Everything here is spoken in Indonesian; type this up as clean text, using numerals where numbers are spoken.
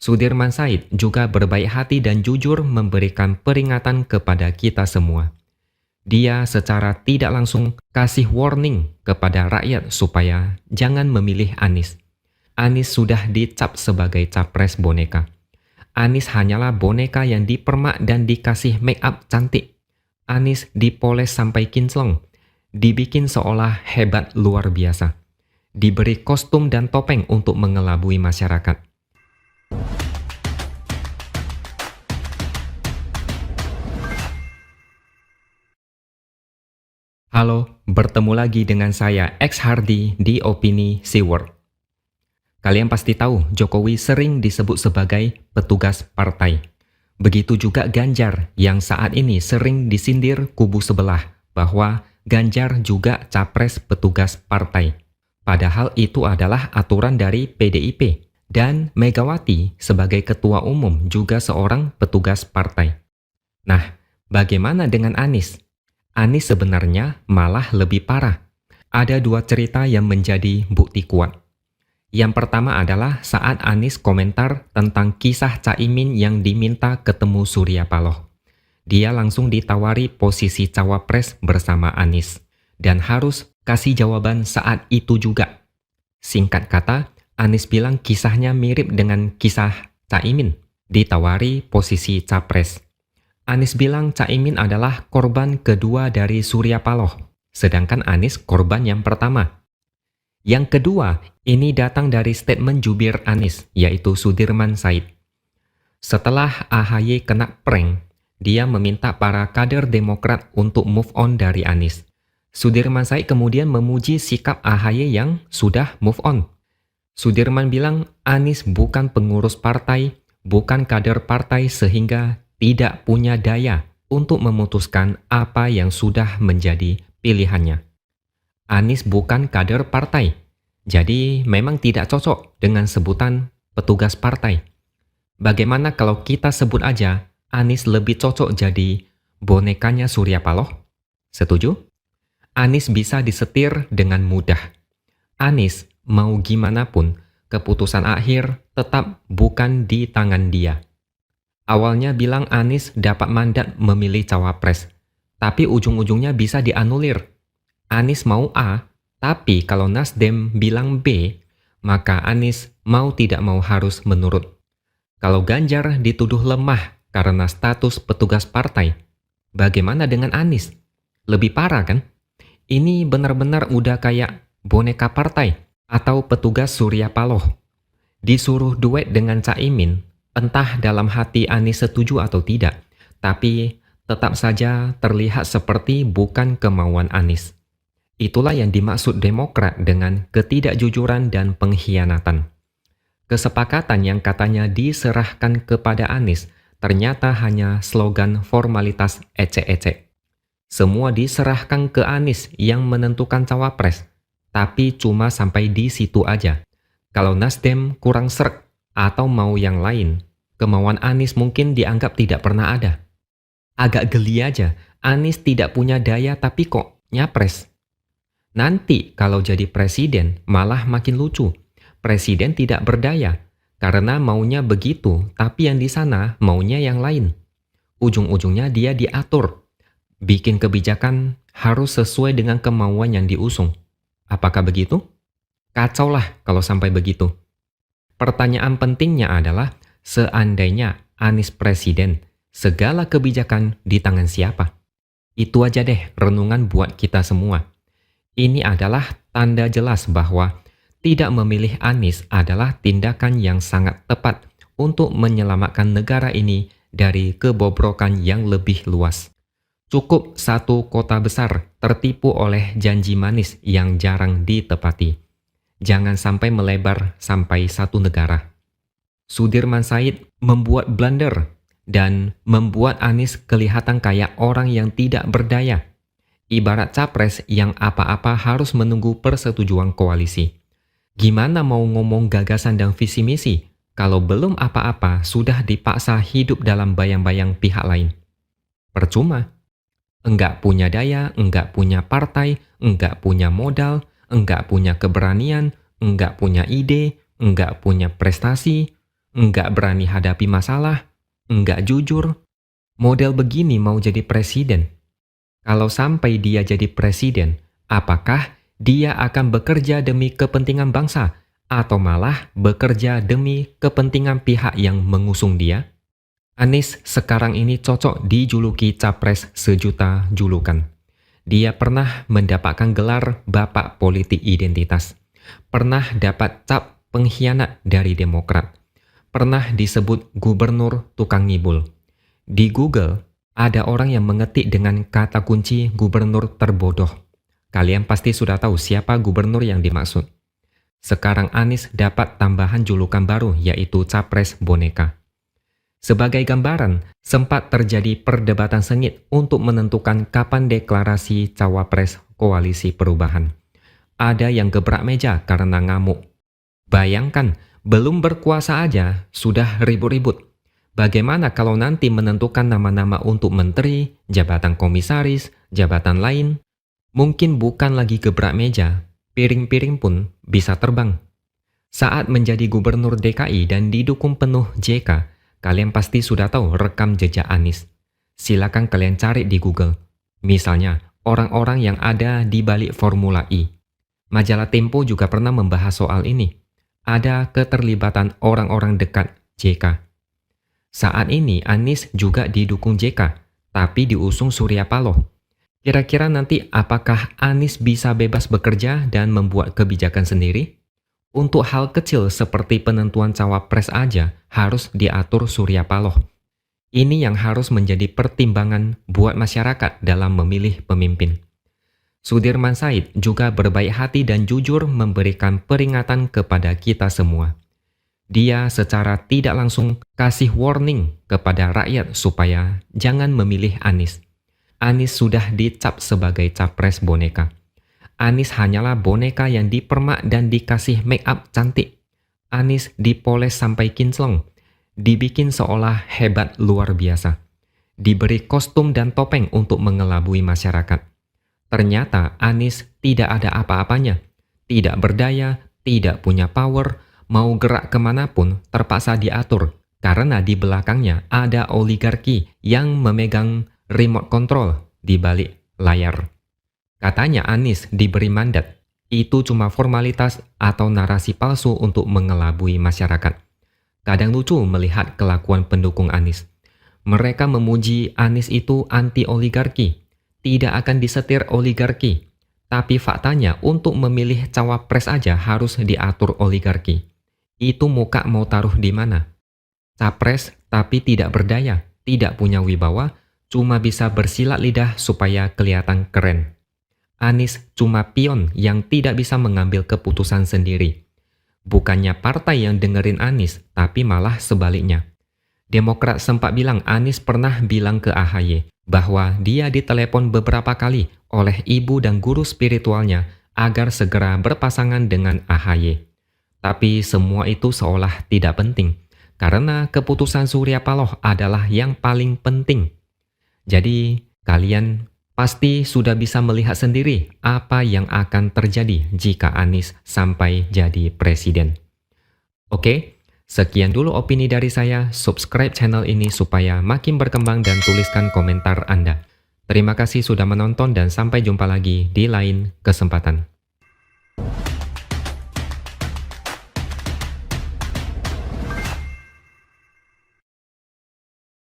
Sudirman Said juga berbaik hati dan jujur memberikan peringatan kepada kita semua. Dia secara tidak langsung kasih warning kepada rakyat supaya jangan memilih Anies. Anies sudah dicap sebagai capres boneka. Anies hanyalah boneka yang dipermak dan dikasih make up cantik. Anies dipoles sampai kinclong, dibikin seolah hebat luar biasa. Diberi kostum dan topeng untuk mengelabui masyarakat. Halo, bertemu lagi dengan saya X Hardy di Opini Seaword. Kalian pasti tahu Jokowi sering disebut sebagai petugas partai. Begitu juga Ganjar yang saat ini sering disindir kubu sebelah bahwa Ganjar juga capres petugas partai. Padahal itu adalah aturan dari PDIP dan Megawati sebagai ketua umum juga seorang petugas partai. Nah, bagaimana dengan Anies? Anies sebenarnya malah lebih parah. Ada dua cerita yang menjadi bukti kuat. Yang pertama adalah saat Anies komentar tentang kisah Caimin yang diminta ketemu Surya Paloh. Dia langsung ditawari posisi cawapres bersama Anies dan harus kasih jawaban saat itu juga. Singkat kata, Anies bilang kisahnya mirip dengan kisah Caimin, ditawari posisi capres. Anies bilang Caimin adalah korban kedua dari Surya Paloh, sedangkan Anies korban yang pertama. Yang kedua, ini datang dari statement jubir Anies, yaitu Sudirman Said. Setelah AHY kena prank, dia meminta para kader Demokrat untuk move on dari Anies. Sudirman Said kemudian memuji sikap AHY yang sudah move on. Sudirman bilang Anies bukan pengurus partai, bukan kader partai sehingga tidak punya daya untuk memutuskan apa yang sudah menjadi pilihannya. Anies bukan kader partai, jadi memang tidak cocok dengan sebutan petugas partai. Bagaimana kalau kita sebut aja Anies lebih cocok jadi bonekanya Surya Paloh? Setuju? Anies bisa disetir dengan mudah. Anies mau gimana pun, keputusan akhir tetap bukan di tangan dia. Awalnya bilang Anies dapat mandat memilih cawapres, tapi ujung-ujungnya bisa dianulir. Anies mau A, tapi kalau Nasdem bilang B, maka Anies mau tidak mau harus menurut. Kalau Ganjar dituduh lemah karena status petugas partai, bagaimana dengan Anies? Lebih parah kan? Ini benar-benar udah kayak boneka partai atau petugas Surya Paloh. Disuruh duet dengan Caimin, entah dalam hati Anies setuju atau tidak, tapi tetap saja terlihat seperti bukan kemauan Anies. Itulah yang dimaksud Demokrat dengan ketidakjujuran dan pengkhianatan. Kesepakatan yang katanya diserahkan kepada Anies ternyata hanya slogan formalitas ecek-ecek. Semua diserahkan ke Anies yang menentukan cawapres, tapi cuma sampai di situ aja. Kalau Nasdem kurang srek atau mau yang lain, kemauan Anies mungkin dianggap tidak pernah ada. Agak geli aja, Anies tidak punya daya tapi kok nyapres. Nanti kalau jadi presiden malah makin lucu. Presiden tidak berdaya karena maunya begitu, tapi yang di sana maunya yang lain. Ujung-ujungnya dia diatur. Bikin kebijakan harus sesuai dengan kemauan yang diusung. Apakah begitu? Kacau lah kalau sampai begitu. Pertanyaan pentingnya adalah, seandainya Anies presiden, segala kebijakan di tangan siapa? Itu aja deh renungan buat kita semua. Ini adalah tanda jelas bahwa tidak memilih Anies adalah tindakan yang sangat tepat untuk menyelamatkan negara ini dari kebobrokan yang lebih luas. Cukup satu kota besar tertipu oleh janji manis yang jarang ditepati. Jangan sampai melebar sampai satu negara. Sudirman Said membuat blunder dan membuat Anies kelihatan kayak orang yang tidak berdaya. Ibarat capres yang apa-apa harus menunggu persetujuan koalisi. Gimana mau ngomong gagasan dan visi misi kalau belum apa-apa sudah dipaksa hidup dalam bayang-bayang pihak lain? Percuma. Enggak punya daya, enggak punya partai, enggak punya modal, enggak punya keberanian, enggak punya ide, enggak punya prestasi. nggak berani hadapi masalah, nggak jujur. Model begini mau jadi presiden. Kalau sampai dia jadi presiden, apakah dia akan bekerja demi kepentingan bangsa atau malah bekerja demi kepentingan pihak yang mengusung dia? Anies sekarang ini cocok dijuluki capres sejuta julukan. Dia pernah mendapatkan gelar Bapak Politik Identitas. Pernah dapat cap pengkhianat dari Demokrat. Pernah disebut gubernur tukang ngibul. Di Google, ada orang yang mengetik dengan kata kunci gubernur terbodoh. Kalian pasti sudah tahu siapa gubernur yang dimaksud. Sekarang Anies dapat tambahan julukan baru, yaitu capres boneka. Sebagai gambaran, sempat terjadi perdebatan sengit untuk menentukan kapan deklarasi cawapres koalisi perubahan. Ada yang gebrak meja karena ngamuk. Bayangkan, belum berkuasa aja sudah ribut-ribut. Bagaimana kalau nanti menentukan nama-nama untuk menteri, jabatan komisaris, jabatan lain? Mungkin bukan lagi gebrak meja, piring-piring pun bisa terbang. Saat menjadi gubernur DKI dan didukung penuh JK, kalian pasti sudah tahu rekam jejak Anies. Silakan kalian cari di Google. Misalnya, orang-orang yang ada di balik Formula E. Majalah Tempo juga pernah membahas soal ini. Ada keterlibatan orang-orang dekat JK. Saat ini Anies juga didukung JK, tapi diusung Surya Paloh. Kira-kira nanti apakah Anies bisa bebas bekerja dan membuat kebijakan sendiri? Untuk hal kecil seperti penentuan cawapres aja harus diatur Surya Paloh. Ini yang harus menjadi pertimbangan buat masyarakat dalam memilih pemimpin. Sudirman Said juga berbaik hati dan jujur memberikan peringatan kepada kita semua. Dia secara tidak langsung kasih warning kepada rakyat supaya jangan memilih Anies. Anies sudah dicap sebagai capres boneka. Anies hanyalah boneka yang dipermak dan dikasih make up cantik. Anies dipoles sampai kinclong, dibikin seolah hebat luar biasa. Diberi kostum dan topeng untuk mengelabui masyarakat. Ternyata Anies tidak ada apa-apanya, tidak berdaya, tidak punya power, mau gerak kemanapun terpaksa diatur karena di belakangnya ada oligarki yang memegang remote control di balik layar. Katanya Anies diberi mandat, itu cuma formalitas atau narasi palsu untuk mengelabui masyarakat. Kadang lucu melihat kelakuan pendukung Anies. Mereka memuji Anies itu anti-oligarki, tidak akan disetir oligarki. Tapi faktanya untuk memilih cawapres aja harus diatur oligarki. Itu muka mau taruh di mana? Capres tapi tidak berdaya, tidak punya wibawa, cuma bisa bersilat lidah supaya kelihatan keren. Anies cuma pion yang tidak bisa mengambil keputusan sendiri. Bukannya partai yang dengerin Anies, tapi malah sebaliknya. Demokrat sempat bilang Anies pernah bilang ke AHY bahwa dia ditelepon beberapa kali oleh ibu dan guru spiritualnya agar segera berpasangan dengan AHY. Tapi semua itu seolah tidak penting, karena keputusan Surya Paloh adalah yang paling penting. Jadi, kalian pasti sudah bisa melihat sendiri apa yang akan terjadi jika Anies sampai jadi presiden. Oke, sekian dulu opini dari saya. Subscribe channel ini supaya makin berkembang dan tuliskan komentar Anda. Terima kasih sudah menonton dan sampai jumpa lagi di lain kesempatan.